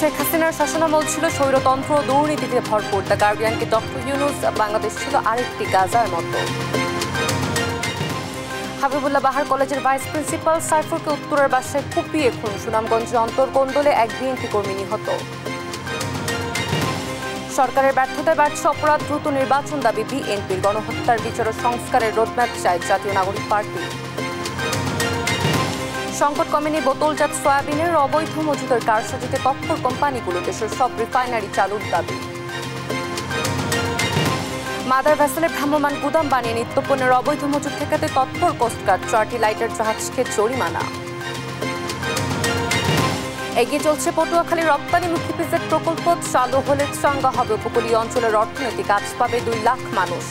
শেখ হাসিনার শাসনামল ছিল স্বৈরতন্ত্র ও দুর্নীতিতে ভরপুর। দ্য গার্ডিয়ানকে ডক্টর ইউনুস বাংলাদেশ ছিল আরেকটি গাজার মতো। হাবিবুল্লাহ বাহার কলেজের ভাইস প্রিন্সিপাল সাইফুরকে উত্তরের বাসায় কুপিয়ে খুন। সুনামগঞ্জে অন্তর্কোন্দলে এক বিএনপি কর্মী নিহত। সরকারের ব্যর্থতায় বাড়ছে অপরাধ, দ্রুত নির্বাচন দাবি বিএনপির। গণহত্যার বিচার ও সংস্কারের রোডম্যাপ চায় জাতীয় নাগরিক পার্টি। সংকট কমেনি বোতলজাত সয়াবিনের অবৈধ মজুদের কারসাজিতে তৎপর কোম্পানিগুলো, দেশের সব রিফাইনারি চালুর দাবি। মাদার ভেসেলে ভ্রাম্যমাণ গুদাম বানিয়ে নিত্যপণ্যের অবৈধ মজুদ ঠেকাতে তৎপর কোস্টগার্ড, 4টি লাইটার জাহাজকে জরিমানা। এগিয়ে চলছে পটুয়াখালীর রপ্তানিমুখী পিজেড প্রকল্প, চালু হলে চাঙ্গা হবে উপকূলীয় অঞ্চলের অর্থনীতি, কাজ পাবে 2 লাখ মানুষ।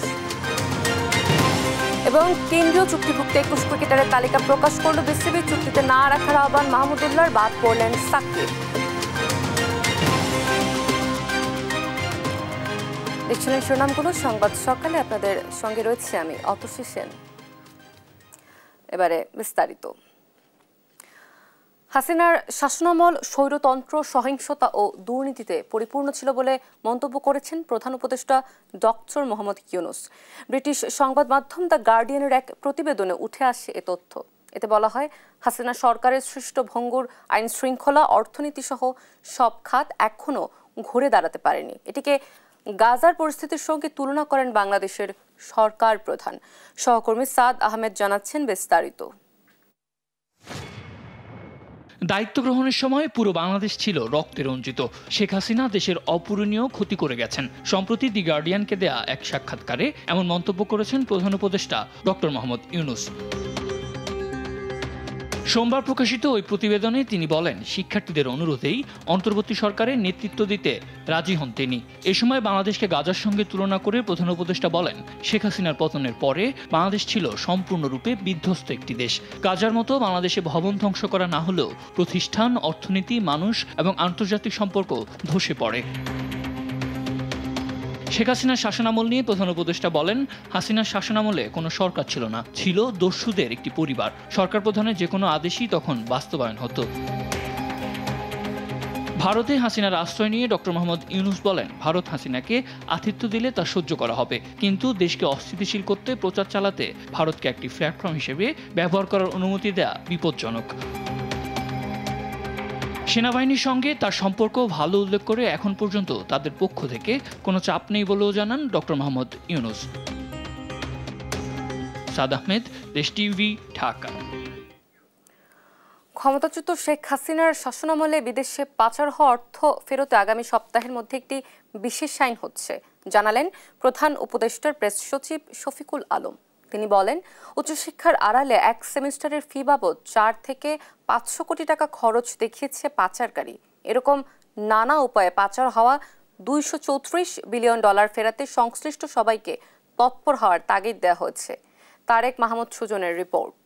এবং কেন্দ্রীয় চুক্তিভুক্ত 21 ক্রিকেটারের তালিকা প্রকাশ করল বিসিবি, চুক্তিতে না রাখার আহ্বান মাহমুদুল্লাহর, বাদ পড়লেন সাকিব। দেখছিলেন শিরোনামগুলো, সংবাদ সকালে আপনাদের সঙ্গে রয়েছে আমি অতসী সেন। এবারে বিস্তারিত। হাসিনার শাসনামল স্বৈরতন্ত্র, সহিংসতা ও দুর্নীতিতে পরিপূর্ণ ছিল বলে মন্তব্য করেছেন প্রধান উপদেষ্টা ডক্টর মোহাম্মদ ইউনূস। ব্রিটিশ সংবাদ মাধ্যম দ্য গার্ডিয়ানের এক প্রতিবেদনে উঠে আসে এ তথ্য। এতে বলা হয়, হাসিনা সরকারের সৃষ্ট ভঙ্গুর আইন শৃঙ্খলা, অর্থনীতি সহ সব খাত এখনও ঘুরে দাঁড়াতে পারেনি। এটিকে গাজার পরিস্থিতির সঙ্গে তুলনা করেন বাংলাদেশের সরকার প্রধান। সহকর্মী সাদ আহমেদ জানাচ্ছেন বিস্তারিত। দায়িত্ব গ্রহণের সময় পুরো বাংলাদেশ ছিল রক্তে রঞ্জিত। শেখ হাসিনা দেশের অপূরণীয় ক্ষতি করে গেছেন। সম্প্রতি দি গার্ডিয়ানকে দেয়া এক সাক্ষাৎকারে এমন মন্তব্য করেছেন প্রধান উপদেষ্টা ডক্টর মোহাম্মদ ইউনূস। সোমবার প্রকাশিত ওই প্রতিবেদনে তিনি বলেন, শিক্ষার্থীদের অনুরোধেই অন্তর্বর্তী সরকারের নেতৃত্ব দিতে রাজি হন তিনি। এ সময় বাংলাদেশকে গাজার সঙ্গে তুলনা করে প্রধান উপদেষ্টা বলেন, শেখ হাসিনার পতনের পরে বাংলাদেশ ছিল সম্পূর্ণরূপে বিধ্বস্ত একটি দেশ। গাজার মতো বাংলাদেশে ভবন ধ্বংস করা না হলেও প্রতিষ্ঠান, অর্থনীতি, মানুষ এবং আন্তর্জাতিক সম্পর্ক ধসে পড়ে। শেখ হাসিনার শাসনামল নিয়ে প্রধান উপদেষ্টা বলেন, হাসিনার শাসনামলে কোনো সরকার ছিল না, ছিল দস্যুদের একটি পরিবার। সরকার প্রধানের যে কোনো আদেশই তখন বাস্তবায়ন হতো। ভারতে হাসিনার আশ্রয় নিয়ে ডক্টর মোহাম্মদ ইউনূস বলেন, ভারত হাসিনাকে আতিথ্য দিলে তা সহ্য করা হবে, কিন্তু দেশকে অস্থিতিশীল করতে প্রচার চালাতে ভারতকে একটি প্ল্যাটফর্ম হিসেবে ব্যবহার করার অনুমতি দেয়া বিপজ্জনক। সেনাবাহিনীর সঙ্গে তার সম্পর্ক ভালো উল্লেখ করে এখন পর্যন্ত তাদের পক্ষ থেকে কোনো চাপ নেই বলেও জানান ডক্টর মোহাম্মদ ইউনূস। সাদ আহমেদ, দেশ টিভি, ঢাকা। ক্ষমতাচ্যুত শেখ হাসিনার শাসনামলে বিদেশে পাচার হওয়া অর্থ ফেরতে আগামী সপ্তাহের মধ্যে একটি বিশেষ আইন হচ্ছে, জানালেন প্রধান উপদেষ্টার প্রেস সচিব শফিকুল আলম। তিনি বলেন, উচ্চশিক্ষার আড়ালে এক সেমিস্টারের ফি বাবদ 4 থেকে 500 কোটি টাকা খরচ দেখিয়েছে পাচারকারী। এরকম নানা উপায়ে পাচার হওয়া $234 বিলিয়ন ফেরাতে সংশ্লিষ্ট সবাইকে তৎপর হওয়ার তাগিদ দেওয়া হয়েছে। তারেক মাহমুদ সুজনের রিপোর্ট।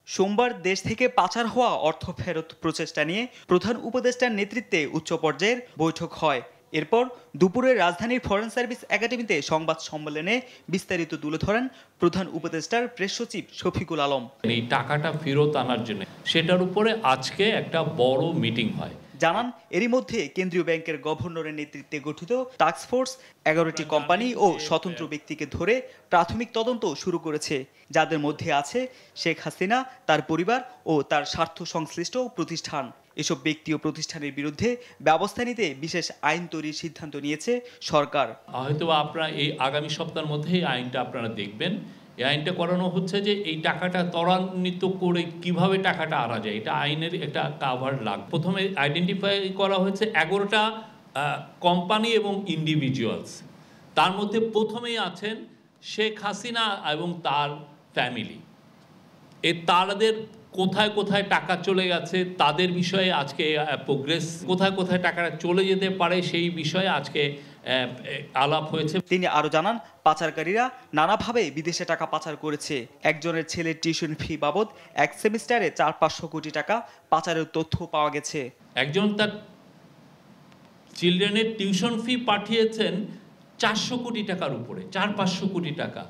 সোমবার দেশ থেকে পাচার হওয়া অর্থ ফেরত প্রচেষ্টা নিয়ে প্রধান উপদেষ্টার নেতৃত্বে উচ্চ পর্যায়ের বৈঠক হয়। এরপর দুপুরে রাজধানীর ফরেন সার্ভিস একাডেমিতে সংবাদ সম্মেলনে বিস্তারিত তুলে ধরেন প্রধান উপদেষ্টার প্রেস সচিব শফিকুল আলম। এই টাকাটা ফেরত আনার জন্য সেটার উপরে আজকে একটা বড় মিটিং হয়। জানান, এরই মধ্যে কেন্দ্রীয় ব্যাংকের গভর্নরের নেতৃত্বে গঠিত টাস্কফোর্স 11টি কোম্পানি ও স্বতন্ত্র ব্যক্তিকে ধরে প্রাথমিক তদন্ত শুরু করেছে, যাদের মধ্যে আছে শেখ হাসিনা, তার পরিবার ও তার স্বার্থ সংশ্লিষ্ট প্রতিষ্ঠান। এসব ব্যক্তি ও প্রতিষ্ঠানের বিরুদ্ধে ব্যবস্থা নিতে বিশেষ আইন তৈরির সিদ্ধান্ত নিয়েছে সরকার। হয়তো আপনারা এই আগামী সপ্তাহের মধ্যে এই আইনটা আপনারা দেখবেন। এই আইনটা করানো হচ্ছে যে এই টাকাটা ত্বরান্বিত করে কিভাবে টাকাটা আনা যায়, এটা আইনের একটা কাভার লাগবে। প্রথমে আইডেন্টিফাই করা হয়েছে 11টা কোম্পানি এবং ইন্ডিভিজুয়ালস। তার মধ্যে প্রথমেই আছেন শেখ হাসিনা এবং তার ফ্যামিলি। তাদের কোথায় কোথায় টাকা চলে গেছে তাদের বিষয়ে আজকে প্রোগ্রেস, কোথায় কোথায় টাকাটা চলে যেতে পারে সেই বিষয়ে আজকে আলাপ হয়েছে। তিনি আরো জানান, পাচারকারীরা নানাভাবে বিদেশে টাকা পাচার করেছে। একজনের ছেলের টিউশন ফি বাবদ এক সেমিস্টারে 400-500 কোটি টাকা পাচারের তথ্য পাওয়া গেছে। একজন তার চিলড্রেনের টিউশন ফি পাঠিয়েছেন 400 কোটি টাকার উপরে, 400-500 কোটি টাকা।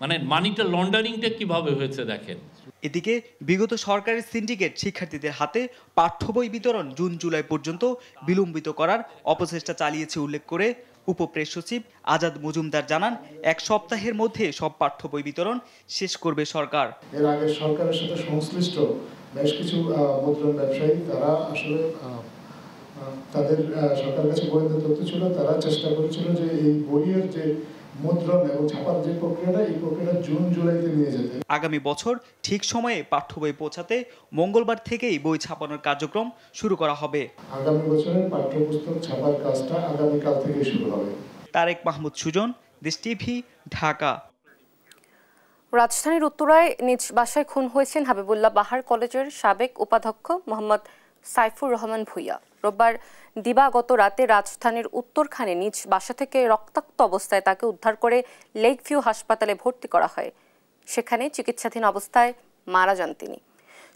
মানে মানিটা লন্ডারিংটা কিভাবে হয়েছে দেখেন। এদিকে বিগত সরকারের সিন্ডিকেট শিক্ষার্থীদের হাতে পাঠ্য বই বিতরণ জুন জুলাই পর্যন্ত বিলম্বিত করার অপচেষ্টা চালিয়েছে উল্লেখ করে উপপ্রেস সচিব আজাদ মজুমদার জানান, 1 সপ্তাহের মধ্যে সব পাঠ্য বই বিতরণ শেষ করবে সরকার। এর আগে সরকারের সাথে সংশ্লিষ্ট বেশ কিছু মুদ্রণ ব্যবসায়ী তারা আসলে তাদের সরকারের কাছে গোয়েন্দা তথ্য ছিল, তারা চেষ্টা করেছিল যে এই বইয়ের যে মুদ্রণ এবং ছাপার যে প্রক্রিয়াটা, এই প্রক্রিয়াটা জুন জুলাইতে নিয়ে যেতে। আগামী বছর ঠিক সময়ে পাঠ্য বই পৌঁছাতে মঙ্গলবার থেকেই বই ছাপানোর কার্যক্রম শুরু করা হবে। আগামী বছরের পাঠ্যপুস্তক ছাপার কাজটা আগামীকাল থেকে শুরু হবে। তারেক মাহমুদ সুজন, দেশ টিভি, ঢাকা। রাজধানীর উত্তরায় নিজ বাসায় খুন হয়েছেন হাবিবুল্লাহ বাহার কলেজের সাবেক উপাধ্যক্ষ মোহাম্মদ সাইফুর রহমান ভূঁইয়া। রোববার দিবাগত রাতে রাজধানীর উত্তরখানে নিজ বাসা থেকে রক্তাক্ত অবস্থায় তাকে উদ্ধার করে লেক ভিউ হাসপাতালে ভর্তি করা হয়। সেখানে চিকিৎসাধীন অবস্থায় মারা যান তিনি।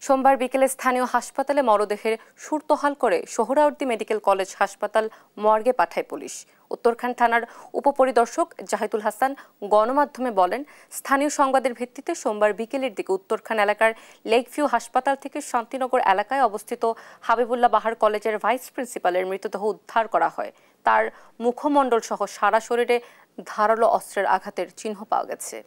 সোমবার বিকেলে স্থানীয় হাসপাতালে মরদেহের সুরতহাল করে সোহরাওয়ার্দী মেডিকেল কলেজ হাসপাতাল মর্গে পাঠায় পুলিশ। উত্তরখান থানার উপপরিদর্শক জাহিদুল হাসান গণমাধ্যমে বলেন, স্থানীয় সংবাদের ভিত্তিতে সোমবার বিকেলের দিকে উত্তরখান এলাকার লেক ভিউ হাসপাতাল থেকে শান্তিনগর এলাকায় অবস্থিত হাবিবুল্লাহ বাহার কলেজের ভাইস প্রিন্সিপালের মৃতদেহ উদ্ধার করা হয়। তার মুখমণ্ডল সহ সারা শরীরে ধারালো অস্ত্রের আঘাতের চিহ্ন পাওয়া গেছে।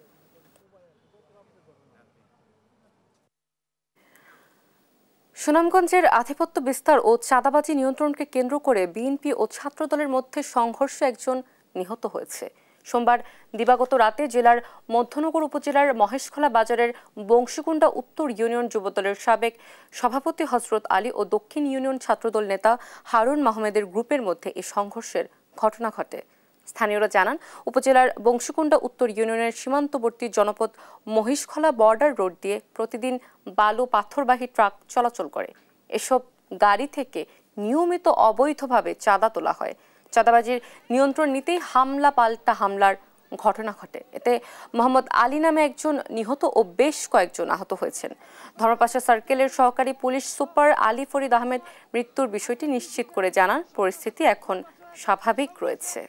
সুনামগঞ্জের আধিপত্য বিস্তার ও চাঁদাবাজি নিয়ন্ত্রণকে কেন্দ্র করে বিএনপি ও ছাত্রদলের মধ্যে সংঘর্ষে একজন নিহত হয়েছে। সোমবার দিবাগত রাতে জেলার মধ্যনগর উপজেলার মহেশখোলা বাজারের বংশীকুণ্ডা উত্তর ইউনিয়ন যুবদলের সাবেক সভাপতি হজরত আলী ও দক্ষিণ ইউনিয়ন ছাত্রদল নেতা হারুন মাহমুদের গ্রুপের মধ্যে এই সংঘর্ষের ঘটনা ঘটে। স্থানীয়রা জানান, উপজেলার বংশীকুণ্ডা উত্তর ইউনিয়নের সীমান্তবর্তী জনপদ মহিষখোলা বর্ডার রোড দিয়ে প্রতিদিন বালু পাথরবাহী ট্রাক চলাচল করে। এসব গাড়ি থেকে নিয়মিত অবৈধভাবে চাঁদা তোলা হয়। চাঁদাবাজির নিয়ন্ত্রণ নিতেই হামলা পাল্টা হামলার ঘটনা ঘটে। এতে মোহাম্মদ আলী নামে একজন নিহত ও বেশ কয়েকজন আহত হয়েছেন। ধর্মপাশা সার্কেলের সহকারী পুলিশ সুপার আলী ফরিদ আহমেদ মৃত্যুর বিষয়টি নিশ্চিত করে জানান, পরিস্থিতি এখন স্বাভাবিক রয়েছে।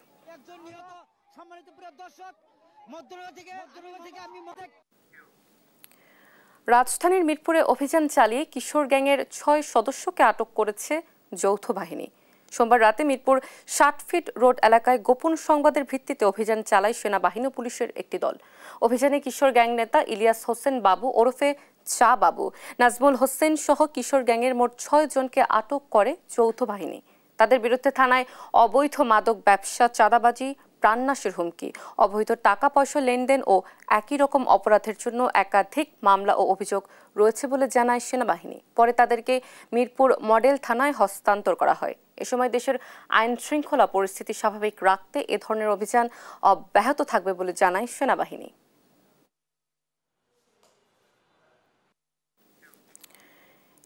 রাজধানীর মিরপুরে অভিযান চালিয়ে কিশোর গ্যাংয়ের 6 সদস্যকে আটক করেছে যৌথ বাহিনী। সোমবার রাতে মিরপুর 60 ফিট রোড এলাকায় গোপন সংবাদের ভিত্তিতে অভিযান চালায় সেনাবাহিনী ও পুলিশের একটি দল। অভিযানে কিশোর গ্যাং নেতা ইলিয়াস হোসেন বাবু ওরফে চা বাবু, নাজমুল হোসেন সহ কিশোর গ্যাংয়ের মোট 6 জনকে আটক করে যৌথ বাহিনী। তাদের বিরুদ্ধে থানায় অবৈধ মাদক ব্যবসা, চাঁদাবাজি, প্রাণনাশের হুমকি, অবৈধ টাকা পয়সা লেনদেন ও একই রকম অপরাধের জন্য একাধিক মামলা ও অভিযোগ রয়েছে বলে জানায় সেনাবাহিনী। পরে তাদেরকে মিরপুর মডেল থানায় হস্তান্তর করা হয়। এ সময় দেশের আইন শৃঙ্খলা পরিস্থিতি স্বাভাবিক রাখতে এ ধরনের অভিযান অব্যাহত থাকবে বলে জানায় সেনাবাহিনী।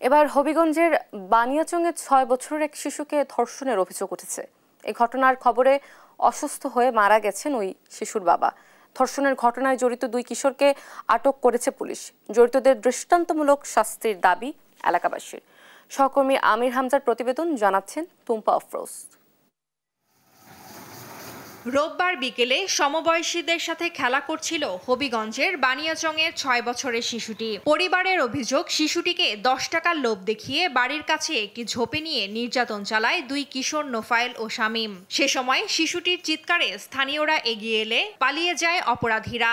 এবার হবিগঞ্জের বানিয়াচংয়ে 6 বছরের এক শিশুকে ধর্ষণের অভিযোগ উঠেছে। এই ঘটনার খবরে অসুস্থ হয়ে মারা গেছেন ওই শিশুর বাবা। ধর্ষণের ঘটনায় জড়িত 2 কিশোরকে আটক করেছে পুলিশ। জড়িতদের দৃষ্টান্তমূলক শাস্তির দাবি এলাকাবাসীর। সহকর্মী আমির হামজার প্রতিবেদন, জানাচ্ছেন টুম্পা আফরোজ। রোববার বিকেলে সমবয়সীদের সাথে খেলা করছিল হবিগঞ্জের বানিয়াচংয়ের 6 বছরের শিশুটি। পরিবারের অভিযোগ, শিশুটিকে 10 টাকার লোভ দেখিয়ে বাড়ির কাছে একটি ঝোপে নিয়ে নির্যাতন চালায় 2 কিশোর নোফায়েল ও শামীম। সে সময় শিশুটির চিৎকারে স্থানীয়রা এগিয়ে এলে পালিয়ে যায় অপরাধীরা।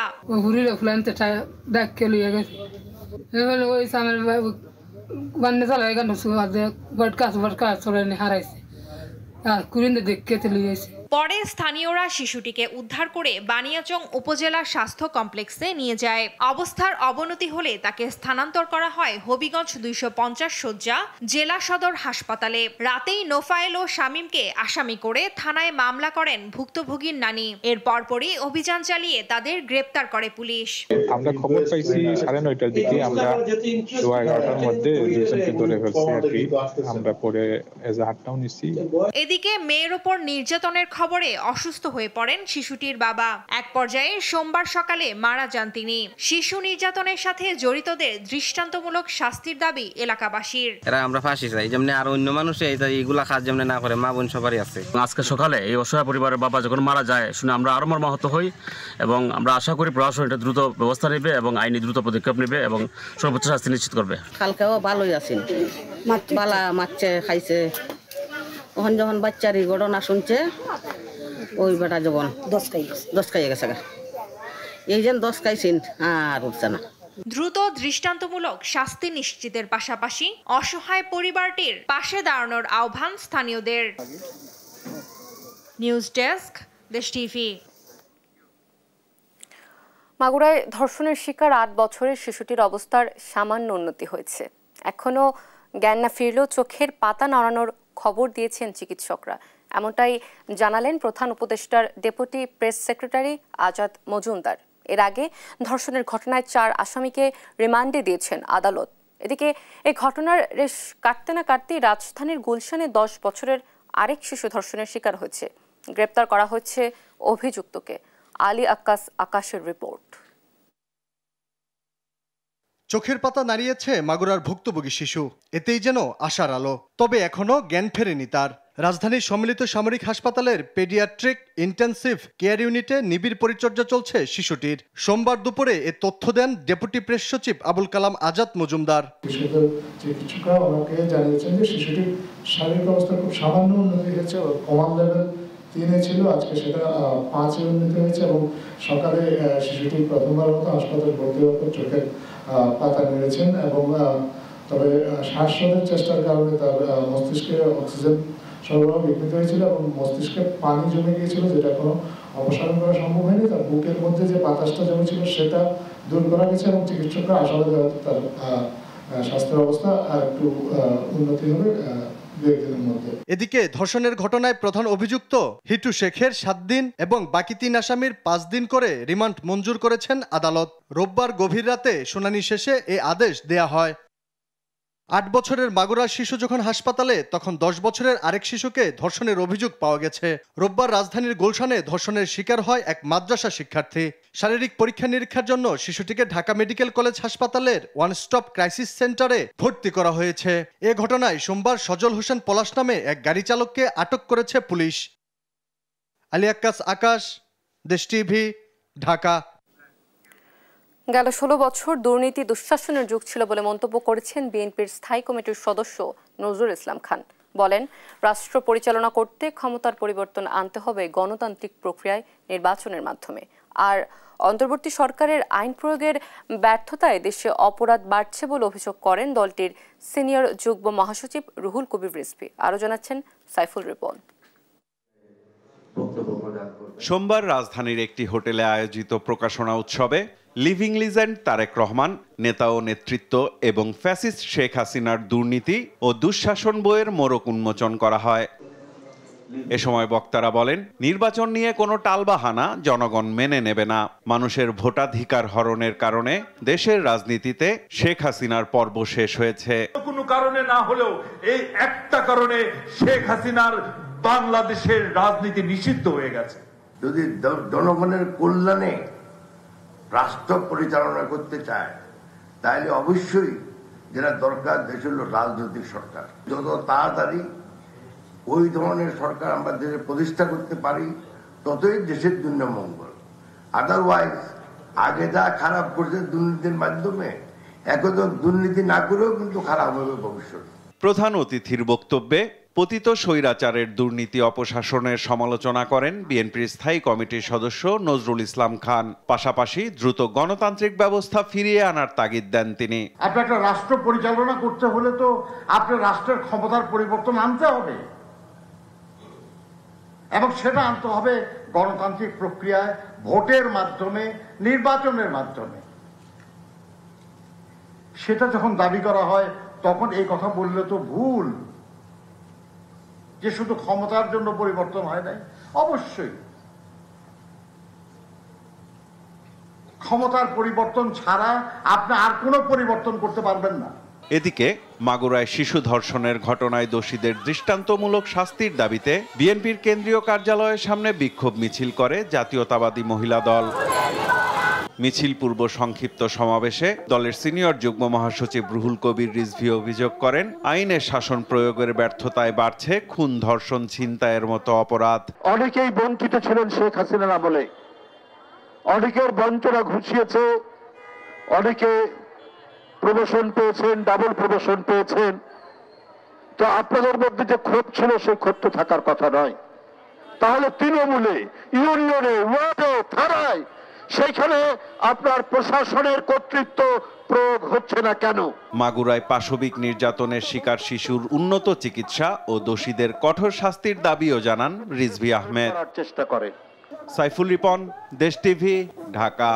পরে স্থানীয়রা শিশুটিকে উদ্ধার করে বানিয়াচং উপজেলা স্বাস্থ্য কমপ্লেক্সে নিয়ে যায়। অবস্থার অবনতি হলে তাকে স্থানান্তর করা হয় হবিগঞ্জ 250 শয্যা জেলা সদর হাসপাতালে। রাতেই নোফায়েল ও শামীমকে আসামি করে থানায় মামলা করেন ভুক্তভোগীর নানি। এর পরপরই অভিযান চালিয়ে তাদের গ্রেপ্তার করে পুলিশ। আমরা খবর পাইছি 9:30টার দিকে, আমরা 11টার মধ্যে দুজনকে ধরে ফেলছি আর কি। আমরা পরে এজাহারটাও নিছি। এদিকে মেয়ের ওপর নির্যাতনের খবর খবরে অসুস্থ হয়ে পড়েন শিশুটির বাবা। এক পর্যায়ে সোমবার সকালে মারা যান তিনি। শিশু নির্যাতনের সাথে জড়িতদের দৃষ্টান্তমূলক শাস্তির দাবি এলাকাবাসীর। আমরা ফাঁসি চাই, যেমন আর অন্য মানুষ এইগুলা কাজ যেমন না করে, মা বোন সবারই আছে। আজকে সকালে এই অসহায় পরিবারের বাবা যখন মারা যায় শুনে আমরা আরো মর্মাহত হই এবং আমরা আশা করি প্রশাসন এটা দ্রুত ব্যবস্থা নেবে এবং আইনি দ্রুত পদক্ষেপ নেবে এবং সর্বোচ্চ শাস্তি নিশ্চিত করবে। কালকেও ভালোই আছেন, বালা মারছে খাইছে, তখন যখন বাচ্চার এই ঘটনা শুনছে ওই বেটা যখন দশ খাইয়ে গেছে, এই যে 10 খাইছেন আর উঠছে না। দ্রুত দৃষ্টান্তমূলক শাস্তি নিশ্চিতের পাশাপাশি অসহায় পরিবারটির পাশে দাঁড়ানোর আহ্বান স্থানীয়দের। নিউজ ডেস্ক, দেশ টিভি। মাগুরায় ধর্ষণের শিকার 8 বছরের শিশুটির অবস্থার সামান্য উন্নতি হয়েছে। এখনও জ্ঞান না ফিরলেও চোখের পাতা নড়ানোর খবর দিয়েছেন চিকিৎসকরা। এমনটাই জানালেন প্রধান উপদেষ্টার deputy press secretary Azad Majumdar. এর আগে ধর্ষণের ঘটনায় 4 আসামিকে রিমান্ডে দিয়েছেন আদালত। এদিকে এই ঘটনার রেশ কাটতে না কাটতেই রাজধানীর গুলশানে 10 বছরের আরেক শিশু ধর্ষণের শিকার হয়েছে। গ্রেপ্তার করা হয়েছে অভিযুক্তকে। আলী আক্কাস আকাশের রিপোর্ট। চোখের পাতা নাড়িয়েছে মাগুরার ভুক্তভোগী শিশু, এতেই যেন আশার আলো। তবে এখনো জ্ঞান ফেরেনি তার। রাজধানীর সম্মিলিত সামরিক হাসপাতালের পেডিয়াট্রিক ইন্টেন্সিভ কেয়ার ইউনিটে নিবিড় পরিচর্যা চলছে শিশুটির। সোমবার দুপুরে এ তথ্য দেন ডেপুটি প্রেস সচিব আবুল কালাম আজাদ মজুমদার। শিশুদের চিকিৎসকরা ওনাকে জানিয়েছেন যে শিশুটির শারীরিক অবস্থা খুব সামান্য উন্নতি হয়েছে, কমান লেভেল 3-এ ছিল, আজকে সেটা 5-এ উন্নতি হয়েছে এবং সকালে শিশুটি প্রথমবার মতো হাসপাতালে ভর্তি হওয়ার পর চোখের পাতা নেড়েছেন এবং তবে শ্বাসরোধের চেষ্টার কারণে তার মস্তিষ্কে অক্সিজেন সরবরাহ বিঘ্নিত হয়েছিল এবং মস্তিষ্কে পানি জমে গিয়েছিল, যেটা কোনো অপসারণ করা সম্ভব হয়নি। তার বুকের মধ্যে যে বাতাসটা জমেছিল সেটা দূর করা গেছে এবং চিকিৎসকরা আশাবাদী হয়তো তার স্বাস্থ্যের অবস্থা আর একটু উন্নতি হবে। এদিকে ধর্ষণের ঘটনায় প্রধান অভিযুক্ত হিটু শেখের 7 দিন এবং বাকি 3 আসামির 5 দিন করে রিমান্ড মঞ্জুর করেছেন আদালত। রোববার গভীর রাতে শুনানি শেষে এ আদেশ দেয়া হয়। 8 বছরের মাগুরার শিশু যখন হাসপাতালে, তখন 10 বছরের আরেক শিশুকে ধর্ষণের অভিযোগ পাওয়া গেছে। রোববার রাজধানীর গুলশানে ধর্ষণের শিকার হয় এক মাদ্রাসা শিক্ষার্থী। শারীরিক পরীক্ষা নিরীক্ষার জন্য শিশুটিকে ঢাকা মেডিকেল কলেজ হাসপাতালের ওয়ান স্টপ ক্রাইসিস সেন্টারে ভর্তি করা হয়েছে। এ ঘটনায় সোমবার সজল হোসেন পলাশ নামে এক গাড়ি চালককে আটক করেছে পুলিশ। আলী আক্কাস আকাশ, দেশ টিভি, ঢাকা। গেল 16 বছর দুর্নীতি দুঃশাসনের যুগ ছিল বলে মন্তব্য করেছেন বিএনপির স্থায়ী কমিটির সদস্য নজরুল ইসলাম খান। বলেন, রাষ্ট্র পরিচালনা করতে ক্ষমতার পরিবর্তন আনতে হবে গণতান্ত্রিক প্রক্রিয়ায় নির্বাচনের মাধ্যমে। আর অন্তর্বর্তী সরকারের আইন প্রয়োগের ব্যর্থতায় দেশে অপরাধ বাড়ছে বলে অভিযোগ করেন দলটির সিনিয়র যুগ্ম মহাসচিব রুহুল কবির রিজভী। আরও জানাচ্ছেন সাইফুল রিপন। সোমবার রাজধানীর একটি হোটেলে আয়োজিত প্রকাশনা উৎসবে লিভিং লিজেন্ড তারেক রহমান, নেতা ও নেতৃত্ব এবং ফ্যাসিস্ট শেখ হাসিনার দুর্নীতি ও দুঃশাসন বইয়ের মোড়ক উন্মোচন করা হয়। এ সময় বক্তারা বলেন, নির্বাচন নিয়ে কোনো টালবাহানা জনগণ মেনে নেবে না। মানুষের ভোটাধিকার হরণের কারণে দেশের রাজনীতিতে শেখ হাসিনার পর্ব শেষ হয়েছে। কোনো কারণে না হলেও এই একটা কারণে শেখ হাসিনার বাংলাদেশের রাজনীতি নিষিদ্ধ হয়ে গেছে। যদি জনগণের কল্যাণে রাষ্ট্র পরিচালনা করতে চায় তাহলে অবশ্যই যেটা দরকার দেশ হল রাজনৈতিক সরকার। যত তাড়াতাড়ি ওই ধরনের সরকার আমরা দেশে প্রতিষ্ঠা করতে পারি ততই দেশের জন্য মঙ্গল। আদারওয়াইজ আগে যা খারাপ করছে দুর্নীতির মাধ্যমে, এখন দুর্নীতি না করেও কিন্তু খারাপ হবে ভবিষ্যৎ। প্রধান অতিথির বক্তব্যে পতিত স্বৈরাচারের দুর্নীতি অপশাসনের সমালোচনা করেন বিএনপির স্থায়ী কমিটির সদস্য নজরুল ইসলাম খান। পাশাপাশি দ্রুত গণতান্ত্রিক ব্যবস্থা ফিরিয়ে আনার তাগিদ দেন তিনি। আপনার একটা রাষ্ট্র পরিচালনা করতে হলে তো আপনার রাষ্ট্রের ক্ষমতার পরিবর্তন আনতে হবে এবং সেটা আনতে হবে গণতান্ত্রিক প্রক্রিয়ায়, ভোটের মাধ্যমে, নির্বাচনের মাধ্যমে। সেটা যখন দাবি করা হয় তখন এই কথা বললে তো ভুল যে শুধু ক্ষমতার জন্য পরিবর্তন হয় নাই। অবশ্যই ক্ষমতার পরিবর্তন ছাড়া আপনি আর কোনো পরিবর্তন করতে পারবেন না। এদিকে মাগুরায় শিশু ধর্ষণের ঘটনায় দোষীদের দৃষ্টান্তমূলক শাস্তির দাবিতে বিএনপির কেন্দ্রীয় কার্যালয়ের সামনে বিক্ষোভ মিছিল করে জাতীয়তাবাদী মহিলা দল। মিছিল পূর্ব সংক্ষিপ্ত সমাবেশে দলের সিনিয়র যুগ্ম মহাসচিব রুহুল কবির রিজভী অভিযোগ করেন, আইনের শাসন প্রয়োগের ব্যর্থতায় বাড়ছে খুন, ধর্ষণ, ছিনতাইয়ের মতো অপরাধ। অনেকেই বঞ্চিত ছিলেন শেখ হাসিনার আমলে, অনেকের বঞ্চনা ঘুষিয়েছে, অনেকে প্রমোশন পেয়েছেন, ডাবল প্রমোশন পেয়েছেন। তো আপনাদের মধ্যে যে ক্ষোভ ছিল সেই ক্ষোভ তো থাকার কথা নয়। তাহলে তৃণমূলে, ইউনিয়নে, ওয়ার্ডে, থানায় সেইখানে আপনার প্রশাসনের কর্তৃত্ব প্রয়োগ হচ্ছে না কেন? মাগুরায় পাশবিক নির্যাতনের শিকার শিশুর উন্নত চিকিৎসা ও দোষীদের কঠোর শাস্তির দাবিও জানান রিজভী আহমেদ। চেষ্টা করে সাইফুল রিপন, দেশ টিভি, ঢাকা।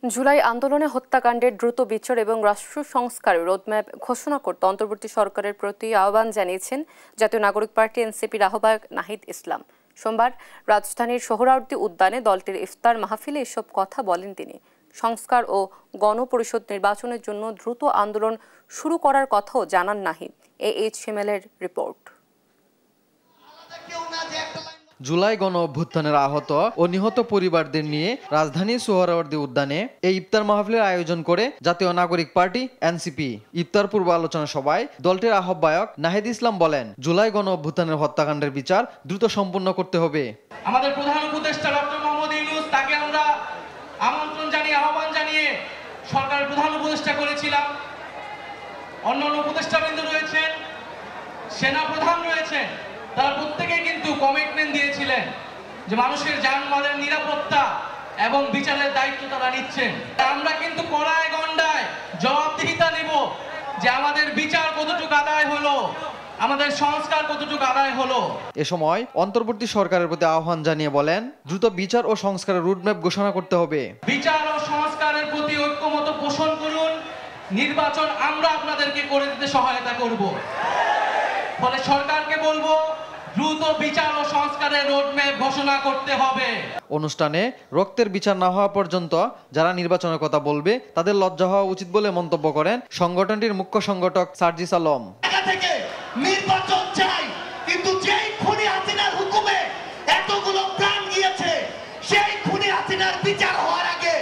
জুলাই আন্দোলনে হত্যাকাণ্ডের দ্রুত বিচার এবং রাষ্ট্র সংস্কারের রোডম্যাপ ঘোষণা করতে অন্তর্বর্তী সরকারের প্রতি আহ্বান জানিয়েছেন জাতীয় নাগরিক পার্টি এনসিপির আহ্বায়ক নাহিদ ইসলাম। সোমবার রাজধানীর সোহরাওয়ার্দী উদ্যানে দলটির ইফতার মাহফিলে এসব কথা বলেন তিনি। সংস্কার ও গণপরিষদ নির্বাচনের জন্য দ্রুত আন্দোলন শুরু করার কথাও জানান নাহিদ। AHML-এর রিপোর্ট। জুলাই গণ অভ্যুত্থানের আহত ও নিহত পরিবারদের নিয়ে রাজধানীর সোহরাওয়ার্দী উদ্যানে এই ইফতার মাহফিলের আয়োজন করে জাতীয় নাগরিক পার্টি এনসিপি। ইফতার পূর্ব আলোচনা সভায় দলটির আহ্বায়ক নাহিদ ইসলাম বলেন, জুলাই গণ অভ্যুত্থানের হত্যাকাণ্ডের বিচার দ্রুত সম্পন্ন করতে হবে। আমাদের প্রধান উপদেষ্টা ডক্টর মোহাম্মদ ইউনূস, তাকে আমরা আমন্ত্রণ জানিয়ে, আহ্বান জানিয়ে সরকারের প্রধান উপদেষ্টা করেছিলাম। অন্যান্য উপদেষ্টাবৃন্দ রয়েছেন, সেনা প্রধান রয়েছেন, তারা প্রত্যেকে কিন্তু কমিটমেন্ট দিয়েছিলেন যে মানুষের জানমালের নিরাপত্তা এবং বিচারের দায়িত্ব তারা নিচ্ছেন। আমরা কিন্তু কড়ায় গণ্ডায় জবাবদিহিতা নেব যে আমাদের বিচার কতটুকু আদায় হলো, আমাদের সংস্কার কতটুকু আদায় হলো। এ সময় অন্তর্বর্তী সরকারের প্রতি আহ্বান জানিয়ে বলেন, দ্রুত বিচার ও সংস্কারের রুটম্যাপ ঘোষণা করতে হবে। বিচার ও সংস্কারের প্রতি ঐক্যমত পোষণ করুন, নির্বাচন আমরা আপনাদেরকে করে দিতে সহায়তা করব। ফলে সরকারকে বলবো, দ্রুত বিচার ও সংস্কারের রোডম্যাপ ঘোষণা করতে হবে। অনুষ্ঠানে রক্তের বিচার না হওয়া পর্যন্ত যারা নির্বাচনের কথা বলবে তাদের লজ্জা হওয়া উচিত বলে মন্তব্য করেন সংগঠনটির মুখ্য সংগঠক সার্জিস আলম। নির্বাচন চাই, কিন্তু যেই খুনি হাসিনার হুকুমে এতগুলো প্রাণ গিয়েছে, সেই খুনি হাসিনার বিচার হওয়ার আগে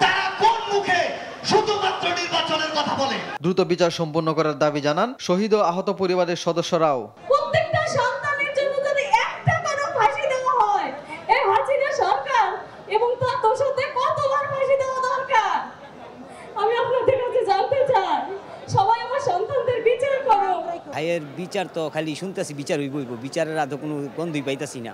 তারা কোন মুখে শুধুমাত্র নির্বাচনের কথা বলে? দ্রুত বিচার সম্পন্ন করার দাবি জানান শহীদ ও আহত পরিবারের সদস্যরাও। প্রত্যেকটা সন্তানের জন্য যদি একটা করে ফাঁসি দেওয়া হয়, এই হাসিনা সরকার এবং তার দোষীদের কতবার ফাঁসি দেওয়া দরকার? আমি আপনাদের কাছে জানতে চাই, সবাই আমার সন্তানদের বিচার করো। ভাইয়ের বিচার তো খালি শুনতেছি, বিচার হইব, বিচারের আদৌ কোনো গন্ধই পাইতাছি না।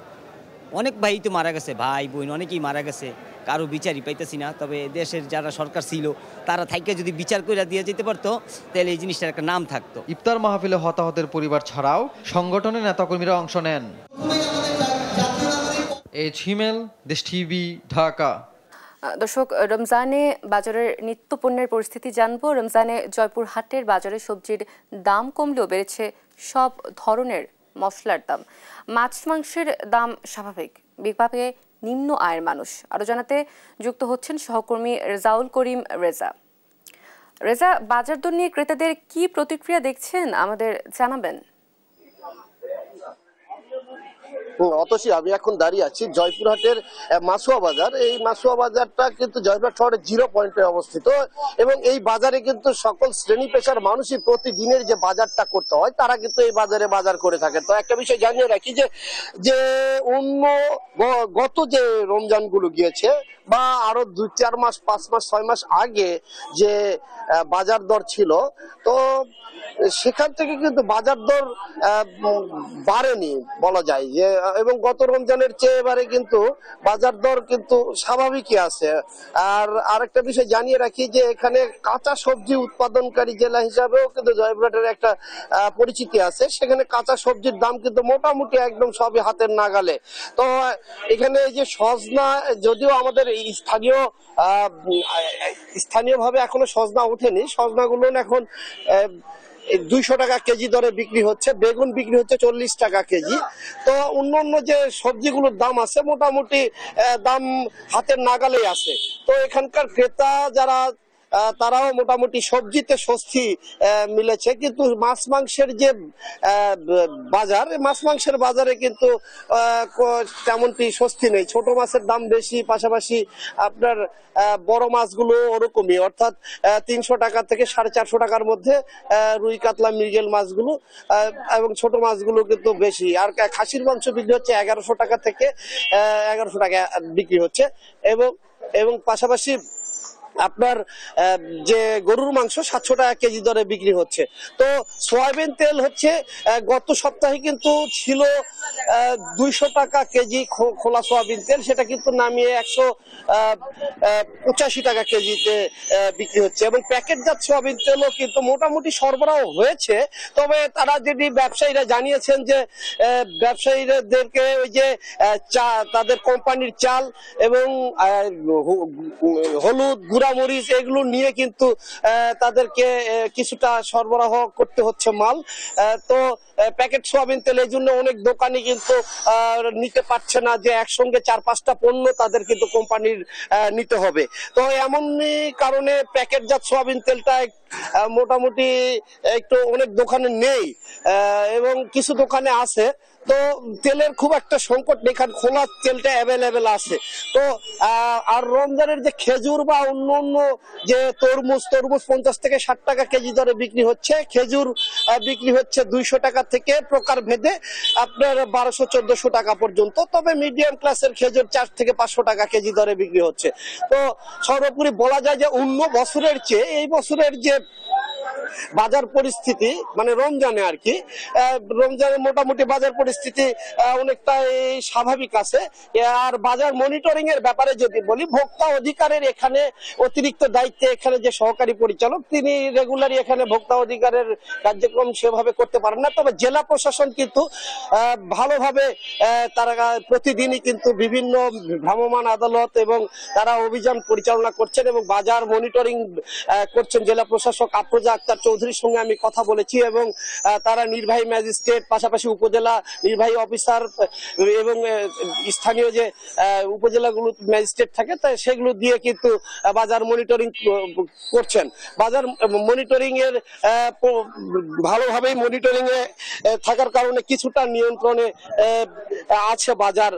অনেক ভাই তো মারা গেছে, ভাই বোন অনেকেই মারা গেছে, কারো বিচারই পাইতেছি না। তবে দেশের যারা সরকার ছিল তারা থাইকে যদি বিচার করে দিয়ে যেতে পারতো, তাহলে এই জিনিসটার একটা নাম থাকতো। ইফতার মাহফিলে হতাহতের পরিবার ছাড়াও সংগঠনের নেতাকর্মীরা অংশ নেন। AHML, দেশ টিভি, ঢাকা। দর্শক, রমজানে বাজারের নিত্য পণ্যের পরিস্থিতি জানবো। রমজানে জয়পুরহাটের বাজারে সবজির দাম কমলেও বেড়েছে সব ধরনের মশলার দাম। মাছ মাংসের দাম স্বাভাবিক, বিভাগে নিম্ন আয়ের মানুষ। আরও জানাতে যুক্ত হচ্ছেন সহকর্মী রেজাউল করিম রেজা। রেজা, বাজার দর নিয়ে ক্রেতাদের কি প্রতিক্রিয়া দেখছেন আমাদের জানাবেন। অতসী, আমি এখন দাঁড়িয়ে আছি জয়পুরহাটের মাসুয়া বাজার। এই মাসুয়া বাজারটা কিন্তু জয়পুরহাট শহরের 0 পয়েন্টে অবস্থিত এবং এই বাজারে কিন্তু সকল শ্রেণী পেশার মানুষই প্রতিদিনের যে বাজারটা করতে হয় তারা কিন্তু এই বাজারে বাজার করে থাকে। তো একটা বিষয় জানিয়ে রাখি যে অন্য গত যে রমজান গুলো গিয়েছে বা আরো 2-4 মাস, 5 মাস, 6 মাস আগে যে বাজার দর ছিল, তো সেখান থেকে কিন্তু বাজার দর বাড়েনি বলা যায় যে, এবং গত রমজানের চেয়ে এবারে কিন্তু বাজার দর কিন্তু স্বাভাবিকই আছে। আর আরেকটা বিষয় জানিয়ে রাখি যে এখানে কাঁচা সবজি উৎপাদনকারী জেলা হিসাবেও কিন্তু জয়পুরহাটের একটা পরিচিতি আছে। সেখানে কাঁচা সবজির দাম কিন্তু মোটামুটি একদম সবই হাতের নাগালে। তো এখানে যে সজনা, যদিও আমাদের স্থানীয়ভাবে এখনো সজনা ওঠেনি, সজনাগুলো এখন 200 টাকা কেজি দরে বিক্রি হচ্ছে, বেগুন বিক্রি হচ্ছে 40 টাকা কেজি। তো অন্যান্য যে সবজিগুলোর দাম আছে মোটামুটি দাম হাতের নাগালেই আছে। তো এখানকার ক্রেতা যারা তারাও মোটামুটি সবজিতে স্বস্তি মিলেছে, কিন্তু মাছ মাংসের যে বাজার, মাছ মাংসের বাজারে কিন্তু তেমনটি স্বস্তি নেই। ছোট মাছের দাম বেশি, পাশাপাশি আপনার বড় মাছগুলো ওরকমই, অর্থাৎ 300 টাকা থেকে 450 টাকার মধ্যে রুই কাতলা মৃগেল মাছগুলো, এবং ছোট মাছগুলো কিন্তু বেশি। আর খাসির মাংস বিক্রি হচ্ছে 1100 টাকা থেকে 1100 টাকা বিক্রি হচ্ছে, এবং পাশাপাশি আপনার যে গরুর মাংস 700 টাকা কেজি দরে বিক্রি হচ্ছে। তো সয়াবিন তেল হচ্ছে গত সপ্তাহে কিন্তু ছিল 200 টাকা কেজি খোলা সয়াবিন তেল, সেটা কিন্তু নামিয়ে 185 টাকা কেজিতে বিক্রি হচ্ছে, এবং প্যাকেটজাত সয়াবিন তেলও কিন্তু মোটামুটি সরবরাহ হয়েছে। তবে তারা যদি ব্যবসায়ীরা জানিয়েছেন যে ব্যবসায়ীদেরকে ওই যে তাদের কোম্পানির চাল এবং হলুদ, গুঁড়ামরিচ এগুলো নিয়ে কিন্তু তাদেরকে কিছুটা সরবরাহ করতে হচ্ছে মাল। তো প্যাকেট সোয়াবিন তেল এই জন্য অনেক দোকানি কিন্তু নিতে পারছে না, যে একসঙ্গে 4-5টা পণ্য তাদের কিন্তু কোম্পানির নিতে হবে। তো এমনই কারণে প্যাকেটজাত সোয়াবিন তেলটা মোটামুটি একটু অনেক দোকানে নেই, এবং কিছু দোকানে আছে। তো তেলের খুব একটা সংকট নেই, কারণ খোলা তেলটা অ্যাভেলেবেল আছে। তো আর রমজানের যে খেজুর বা অন্য যে তরমুজ 50 থেকে 60 টাকা কেজি দরে বিক্রি হচ্ছে, খেজুর বিক্রি হচ্ছে 200 টাকা থেকে প্রকার ভেদে আপনার 1200-1400 টাকা পর্যন্ত। তবে মিডিয়াম ক্লাসের খেজুর 4 থেকে 500 টাকা কেজি দরে বিক্রি হচ্ছে। তো সর্বোপরি বলা যায় যে অন্য বছরের চেয়ে এই বছরের যে বাজার পরিস্থিতি, মানে রমজানে আর কি, রমজানে মোটামুটি বাজার পরিস্থিতি অনেকটাই স্বাভাবিক আছে। আর বাজার মনিটরিং এর ব্যাপারে যদি বলি, ভোক্তা অধিকারের এখানে অতিরিক্ত দায়িত্বে এখানে যে সহকারী পরিচালক, তিনি রেগুলারই এখানে ভোক্তা অধিকারের কার্যক্রম সেভাবে করতে পারেন না। তবে জেলা প্রশাসন কিন্তু ভালোভাবে তারা প্রতিদিনই কিন্তু বিভিন্ন ভ্রাম্যমাণ আদালত এবং তারা অভিযান পরিচালনা করছেন এবং বাজার মনিটরিং করছেন। জেলা প্রশাসক আফরোজা আক্তার চৌধুরীর সঙ্গে আমি কথা বলেছি, এবং তারা নির্বাহী ম্যাজিস্ট্রেট, পাশাপাশি উপজেলা নির্বাহী অফিসার এবং স্থানীয় যে উপজেলাগুলো ম্যাজিস্ট্রেট থাকে সেগুলো দিয়ে কিন্তু বাজার মনিটরিং করছেন। বাজার মনিটরিং এর ভালোভাবেই মনিটরিং এ থাকার কারণে কিছুটা নিয়ন্ত্রণে আছে বাজার।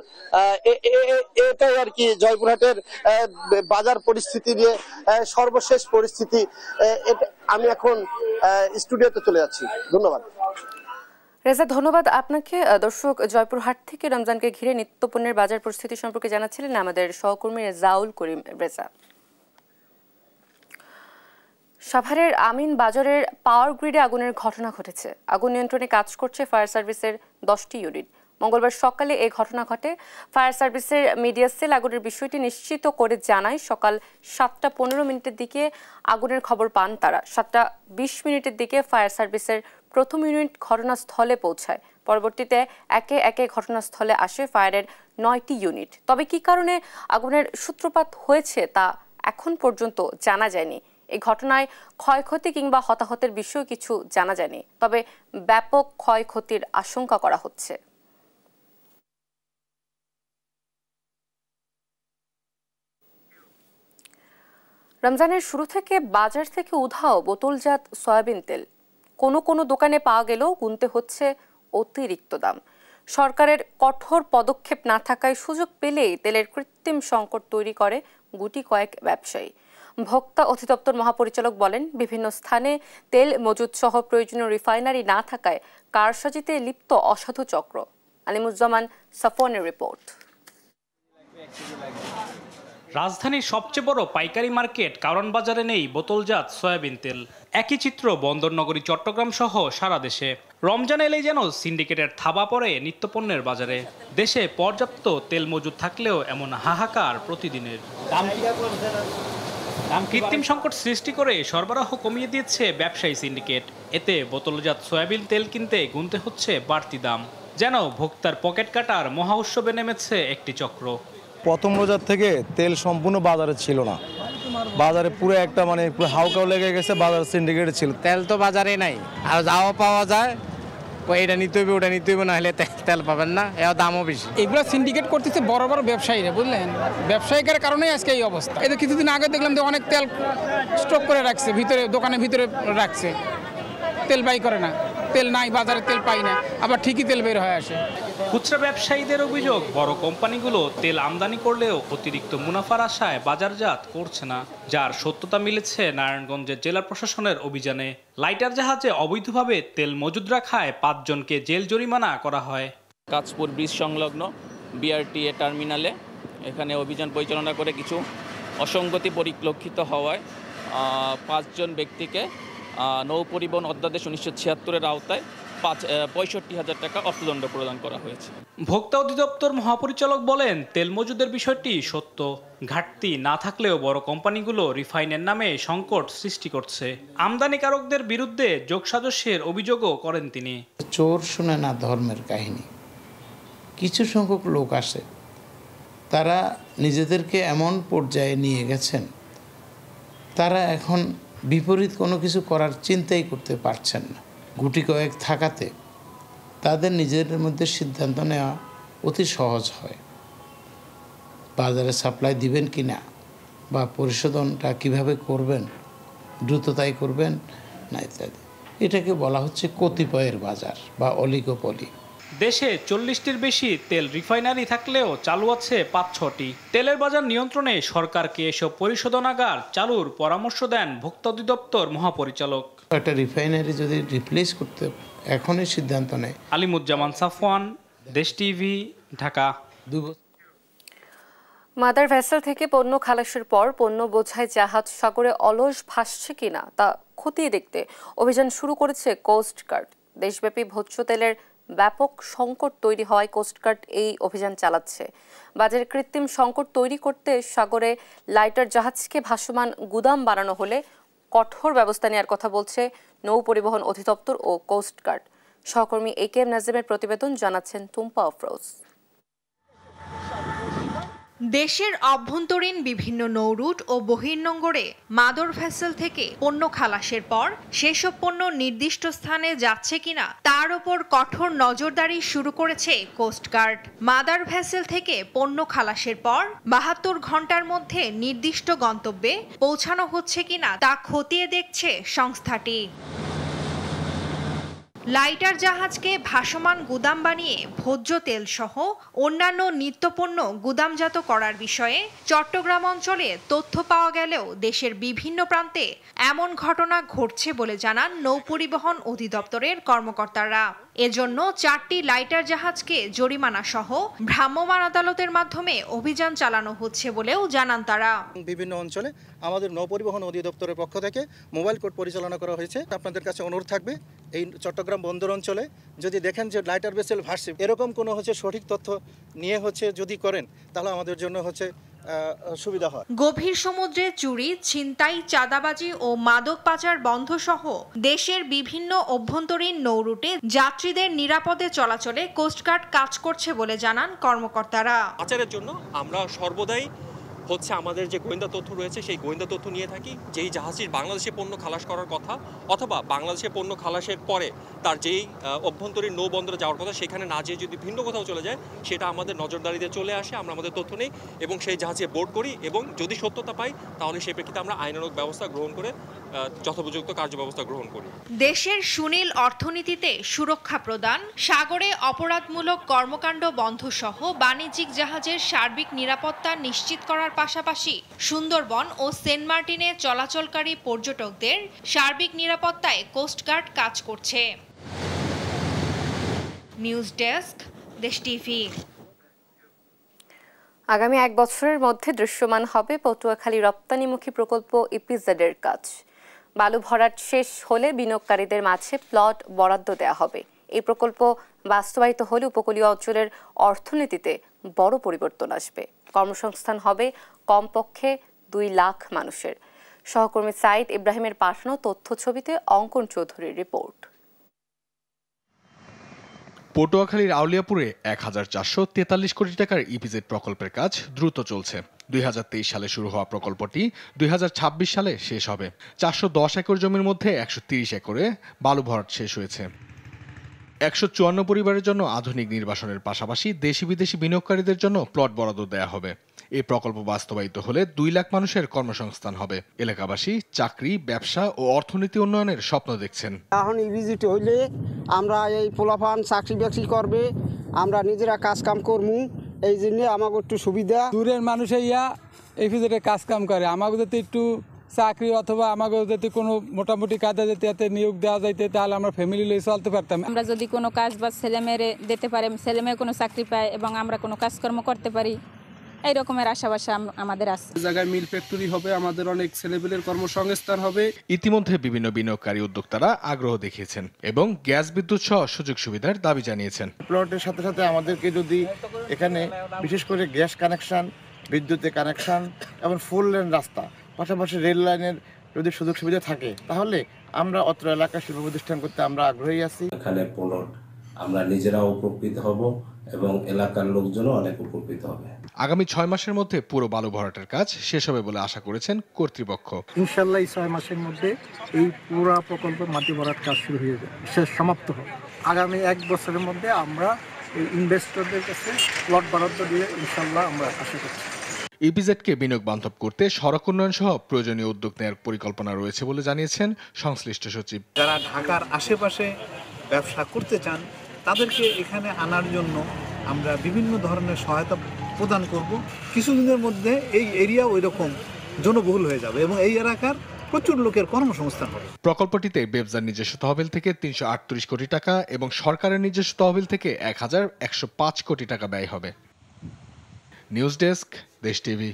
এটাই আর কি জয়পুরহাটের বাজার পরিস্থিতি নিয়ে সর্বশেষ পরিস্থিতি। আমি এখন স্টুডিওতে চলে যাচ্ছি। ধন্যবাদ। রেজা, ধন্যবাদ আপনাকে। দর্শক, জয়পুরহাট থেকে রমজানকে ঘিরে নিত্যপণ্যের বাজার পরিস্থিতি সম্পর্কে জানাচ্ছিলেন আমাদের সহকর্মী রেজাউল করিম রেজা। সাভারের আমিন বাজারের পাওয়ার গ্রিডে আগুনের ঘটনা ঘটেছে। আগুন নিয়ন্ত্রণে কাজ করছে ফায়ার সার্ভিসের 10টি ইউনিট। মঙ্গলবার সকালে এই ঘটনা ঘটে। ফায়ার সার্ভিসের মিডিয়া সেল আগুনের বিষয়টি নিশ্চিত করে জানায় সকাল 7:15 দিকে আগুনের খবর পান তারা। 7:20 দিকে ফায়ার সার্ভিসের প্রথম ইউনিট ঘটনাস্থলে পৌঁছায়। পরবর্তীতে একে একে ঘটনাস্থলে আসে ফায়ারের 9টি ইউনিট। তবে কি কারণে আগুনের সূত্রপাত হয়েছে তা এখন পর্যন্ত জানা যায়নি। এই ঘটনায় ক্ষয়ক্ষতি কিংবা হতাহতের বিষয়ে কিছু জানা যায়নি, তবে ব্যাপক ক্ষয়ক্ষতির আশঙ্কা করা হচ্ছে। রমজানের শুরু থেকে বাজার থেকে উধাও বোতলজাত সয়াবিন তেল। কোনো দোকানে পাওয়া গেলেও গুনতে হচ্ছে অতিরিক্ত দাম। সরকারের কঠোর পদক্ষেপ না থাকায় সুযোগ পেলেই তেলের কৃত্রিম সংকট তৈরি করে গুটি কয়েক ব্যবসায়ী। ভোক্তা অধিদপ্তর মহাপরিচালক বলেন, বিভিন্ন স্থানে তেল মজুদ সহ প্রয়োজনীয় রিফাইনারি না থাকায় কারসাজিতে লিপ্ত অসাধু চক্র। আলিমুজ্জামান সাফওয়ানের রিপোর্ট। রাজধানীর সবচেয়ে বড় পাইকারি মার্কেট কারওয়ান বাজারে নেই বোতলজাত সয়াবিন তেল। একই চিত্র বন্দরনগরী চট্টগ্রাম সহ সারা দেশে। রমজান এলেই যেন সিন্ডিকেটের থাবা পড়ে নিত্যপণ্যের বাজারে। দেশে পর্যাপ্ত তেল মজুদ থাকলেও এমন হাহাকার প্রতিদিনের। কৃত্রিম সংকট সৃষ্টি করে সরবরাহ কমিয়ে দিচ্ছে ব্যবসায়ী সিন্ডিকেট। এতে বোতলজাত সয়াবিন তেল কিনতে গুনতে হচ্ছে বাড়তি দাম। যেন ভোক্তার পকেট কাটার মহা উৎসবে নেমেছে একটি চক্র। প্রথম রোজার থেকে তেল সম্পূর্ণ বাজারে ছিল না, বাজারে পুরো একটা পুরো হাউকাও লেগে গেছে, বাজার সিন্ডিকেট ছিল। তেল তো বাজারে নাই, আর যাওয়া পাওয়া যায় এটা নিতে হইবে ওটা নিতে হইবে, না হলে তেল পাবেন না, এর দামও বেশি। এগুলো সিন্ডিকেট করতেছে বড় বড় ব্যবসায়ীরা, বুঝলেন? ব্যবসায়িকের কারণেই আজকে এই অবস্থা। এই তো কিছুদিন আগে দেখলাম যে অনেক তেল স্টক করে রাখছে, ভিতরে দোকানের ভিতরে রাখছে, তেল বাই করে না, তেল নাই, বাজারে তেল পাই না, আবার ঠিকই তেল বের হয়ে আসে। খুচরা ব্যবসায়ীদের অভিযোগ, বড় কোম্পানিগুলো তেল আমদানি করলেও অতিরিক্ত মুনাফার আশায় বাজারজাত করছে না, যার সত্যতা মিলেছে নারায়ণগঞ্জের জেলা প্রশাসনের অভিযানে। লাইটার জাহাজে অবৈধভাবে তেল মজুদ রাখায় 5 জনকে জেল জরিমানা করা হয়। কাঁচপুর ব্রিজ সংলগ্ন বিআরটিএ টার্মিনালে এখানে অভিযান পরিচালনা করে কিছু অসঙ্গতি পরিলক্ষিত হওয়ায় 5 জন ব্যক্তিকে নৌ পরিবহন অধ্যাদেশ 1976-এর আওতায় 65,000 টাকা অর্থদণ্ড প্রদান করা হয়েছে। ভোক্তা অধিদপ্তর মহাপরিচালক বলেন, তেল মজুদের বিষয়টি সত্য, ঘাটতি না থাকলেও বড় কোম্পানিগুলো রিফাইনের নামে সংকট সৃষ্টি করছে। আমদানিকারকদের বিরুদ্ধে যোগসাজশের অভিযোগও করেন তিনি। চোর শুনে না ধর্মের কাহিনী। কিছু সংখ্যক লোক আসে, তারা নিজেদেরকে এমন পর্যায়ে নিয়ে গেছেন, তারা এখন বিপরীত কোনো কিছু করার চিন্তাই করতে পারছেন না। গুটি কয়েক থাকাতে তাদের নিজেদের মধ্যে সিদ্ধান্ত নেওয়া অতি সহজ হয়। বাজারে সাপ্লাই দিবেন কি না, বা পরিশোধনটা কিভাবে করবেন, দ্রুততাই করবেন না ইত্যাদি। এটাকে বলা হচ্ছে কতিপয়ের বাজার বা অলিগোপলি। দেশে 40টির বেশি তেল রিফাইনারি থাকলেও চালু আছে 5-6টি। তেলের বাজার নিয়ন্ত্রণে সরকারকে এসব পরিশোধনাগার চালুর পরামর্শ দেন ভোক্তা অধিদপ্তর মহাপরিচালক। একটা রিফাইনারি যদি রিপ্লেস করতে এখনই সিদ্ধান্ত নেয়। আলিমুজ্জামান সাফওয়ান, দেশ টিভি, ঢাকা। মাদার ভেসেল থেকে পণ্য খালাসের পর পণ্য বোঝাই জাহাজ সাগরে অলস ভাসছে কিনা তা খতিয়ে দেখতে অভিযান শুরু করেছে কোস্টগার্ড। দেশব্যাপী ভোজ্য তেলের ব্যাপক সংকট তৈরি হওয়ায় কোস্টগার্ড এই অভিযান চালাচ্ছে। বাজারে কৃত্রিম সংকট তৈরি করতে সাগরে লাইটার জাহাজকে ভাসমান গুদাম বানানো হলে কঠোর ব্যবস্থা নেওয়ার কথা বলছে নৌ পরিবহন অধিদপ্তর ও কোস্টগার্ড। সহকর্মী একেএম নাজিমের প্রতিবেদন, জানাচ্ছেন টুম্পা আফরোজ। দেশের অভ্যন্তরীণ বিভিন্ন নৌরুট ও বহির্নোঙরে মাদার ভেসেল থেকে পণ্য খালাসের পর সেসব পণ্য নির্দিষ্ট স্থানে যাচ্ছে কিনা তার উপর কঠোর নজরদারি শুরু করেছে কোস্টগার্ড। মাদার ভেসেল থেকে পণ্য খালাসের পর 72 ঘন্টার মধ্যে নির্দিষ্ট গন্তব্যে পৌঁছানো হচ্ছে কিনা তা খতিয়ে দেখছে সংস্থাটি। লাইটার জাহাজকে ভাসমান গুদাম বানিয়ে ভোজ্য তেল সহ অন্যান্য নিত্যপণ্য গুদামজাত করার বিষয়ে চট্টগ্রাম অঞ্চলে তথ্য পাওয়া গেলেও দেশের বিভিন্ন প্রান্তে এমন ঘটনা ঘটছে বলে জানান নৌ পরিবহন অধিদপ্তরের কর্মকর্তারা। এজন্য 4টি লাইটার জাহাজকে জরিমানা সহ ভ্রাম্যমাণ আদালতের মাধ্যমে অভিযান চালানো হচ্ছে বলেও জানান তারা। বিভিন্ন অঞ্চলে আমাদের নৌ পরিবহন অধিদপ্তরের পক্ষ থেকে মোবাইল কোর্ট পরিচালনা করা হয়েছে। আপনাদের কাছে অনুরোধ থাকবে, এই চট্টগ্রাম বন্দর অঞ্চলে যদি দেখেন যে লাইটার ভেসেল ভাসছে, এরকম কোনো সঠিক তথ্য নিয়ে যদি করেন, তাহলে আমাদের জন্য সুবিধা হয়। গভীর সমুদ্রে চুরি, ছিনতাই, চাঁদাবাজি ও মাদক পাচার বন্ধ সহ দেশের বিভিন্ন অভ্যন্তরীণ নৌরুটে যাত্রীদের নিরাপদে চলাচলে কোস্টগার্ড কাজ করছে বলে জানান কর্মকর্তারা। পাচারের জন্য আমরা সর্বদাই আমাদের যে গোয়েন্দা তথ্য রয়েছে সেই গোয়েন্দা তথ্য নিয়ে থাকি। যেই জাহাজটির বাংলাদেশে পণ্য খালাস করার কথা অথবা বাংলাদেশে পণ্য খালাসের পরে তার যেই অভ্যন্তরীণ নৌ বন্দরে যাওয়ার কথা সেখানে না যেয়ে যদি ভিন্ন কোথাও চলে যায়, সেটা আমাদের নজরদারিতে চলে আসে। আমরা আমাদের তথ্য নেই এবং সেই জাহাজে বোর্ড করি এবং যদি সত্যতা পাই তাহলে সেই প্রেক্ষিতে আমরা আইনানুগ ব্যবস্থা গ্রহণ করে যথোপযুক্ত কার্যব্যবস্থা গ্রহণ করি। দেশের সুনীল অর্থনীতিতে সুরক্ষা প্রদান, সাগরে অপরাধমূলক কর্মকাণ্ড বন্ধ সহ বাণিজ্যিক জাহাজের সার্বিক নিরাপত্তা নিশ্চিত করার পাশাপাশি সুন্দরবন ও সেন্ট মার্টিনে চলাচলকারী পর্যটকদের সার্বিক নিরাপত্তায় কোস্টগার্ড কাজ করছে। নিউজ ডেস্ক, দেশ টিভি। আগামী 1 বছরের মধ্যে দৃশ্যমান হবে পটুয়াখালী রপ্তানিমুখী প্রকল্প ইপিজেডের কাজ। বালু ভরাট শেষ হলে বিনিয়োগকারীদের মাঝে প্লট বরাদ্দ দেওয়া হবে। এই প্রকল্প বাস্তবায়িত হলে উপকূলীয় অঞ্চলের অর্থনীতিতে বড় পরিবর্তন আসবে। কর্মসংস্থান হবে কমপক্ষে 2 লাখ মানুষের। সহকর্মী সাইদ ইব্রাহিমের পাঠানো তথ্য ছবিতে অঙ্কন চৌধুরীর রিপোর্ট। পটুয়াখালীর আউলিয়াপুরে 1443 কোটি টাকার ইপিজেড প্রকল্পের কাজ দ্রুত চলছে। 2023 সালে শুরু হওয়া প্রকল্পটি 2026 সালে শেষ হবে। 410 একর জমির মধ্যে 130 একরে বালু ভরাট শেষ হয়েছে। 154 পরিবারের জন্য আধুনিক নির্বাসনের পাশাপাশি দেশি বিদেশি বিনিয়োগকারীদের জন্য প্লট বরাদ্দ দেয়া হবে। এই প্রকল্প বাস্তবায়িত হলে 2 লাখ মানুষের কর্মসংস্থান হবে। এলাকাবাসী চাকরি, ব্যবসা ও অর্থনীতি উন্নয়নের স্বপ্ন দেখছেন। এখন ইভিজিট হইলে আমরা এই পোলাপান চাকরি বাকরি করবে, আমরা নিজেরা কাজ কাম করবো, এই জন্য আমাকে একটু সুবিধা। দূরের মানুষ এই ভিতরে কাজ কাম করে, আমাকে যদি একটু চাকরি অথবা আমাকে যদি কোনো মোটামুটি কাজে যেতে নিয়োগ দেওয়া যাইতে, তাহলে আমরা ফ্যামিলি লিয়ে চলতে পারতাম। আমরা যদি কোনো কাজ বা ছেলেমেয়েরে দিতে পারি, ছেলেমেয়ে কোনো চাকরি পায় এবং আমরা কোনো কাজকর্ম করতে পারি, এই রকমের আশাবাসা আমাদের আছে। জায়গায় মিল ফ্যাক্টরি হবে, আমাদের অনেক ছেলেপেলের কর্মসংস্থান হবে। ইতিমধ্যে বিভিন্ন বিনিয়োগকারী উদ্যোক্তারা আগ্রহ দেখিয়েছেন এবং গ্যাস বিদ্যুৎ সহ সুযোগ সুবিধার দাবি জানিয়েছেন। প্লটের সাথে সাথে আমাদেরকে যদি এখানে বিশেষ করে গ্যাস কানেকশন, বিদ্যুতের কানেকশন এবং 4 লেন রাস্তা, পাশাপাশি রেল লাইনের যদি সুযোগ সুবিধা থাকে, তাহলে আমরা অত্র এলাকায় শিল্প প্রতিষ্ঠান করতে আমরা আগ্রহী আছি। এখানে প্লট আমরা নিজেরাও উপকৃত হব এবং এলাকার লোকজনও অনেক উপকৃত হবে। আগামী 6 মাসের মধ্যে পুরো বালু ভরাটের কাজ শেষ হবে বলে আশা করেছেন কর্তৃপক্ষ। ইনশাল্লাহ এই 6 মাসের মধ্যে এই পুরো প্রকল্পের মাটি ভরাট কাজ শুরু হয়ে যাবে, শেষ সমাপ্ত হবে। আগামী 1 বছরের মধ্যে আমরা এই ইনভেস্টরদের কাছে প্লট বরাদ্দ দিয়ে ইনশাল্লাহ আমরা আশা করছি। ইপিজেডকে বিনিয়োগ বান্ধব করতে সড়ক উন্নয়ন সহ প্রয়োজনীয় উদ্যোগ নেওয়ার পরিকল্পনা রয়েছে বলে জানিয়েছেন সংশ্লিষ্ট সচিব। যারা ঢাকার আশেপাশে ব্যবসা করতে চান তাদেরকে এখানে আনার জন্য আমরা বিভিন্ন ধরনের সহায়তা প্রদান করব। কিছুদিনের মধ্যে এই এরিয়া ওই রকম জনবহুল হয়ে যাবে এবং এই এলাকার প্রচুর লোকের কর্মসংস্থান হবে। প্রকল্পটিতে বেবজার নিজস্ব তহবিল থেকে 338 কোটি টাকা এবং সরকারের নিজস্ব তহবিল থেকে 1105 কোটি টাকা ব্যয় হবে। নিউজ ডেস্ক, দেশ টিভি।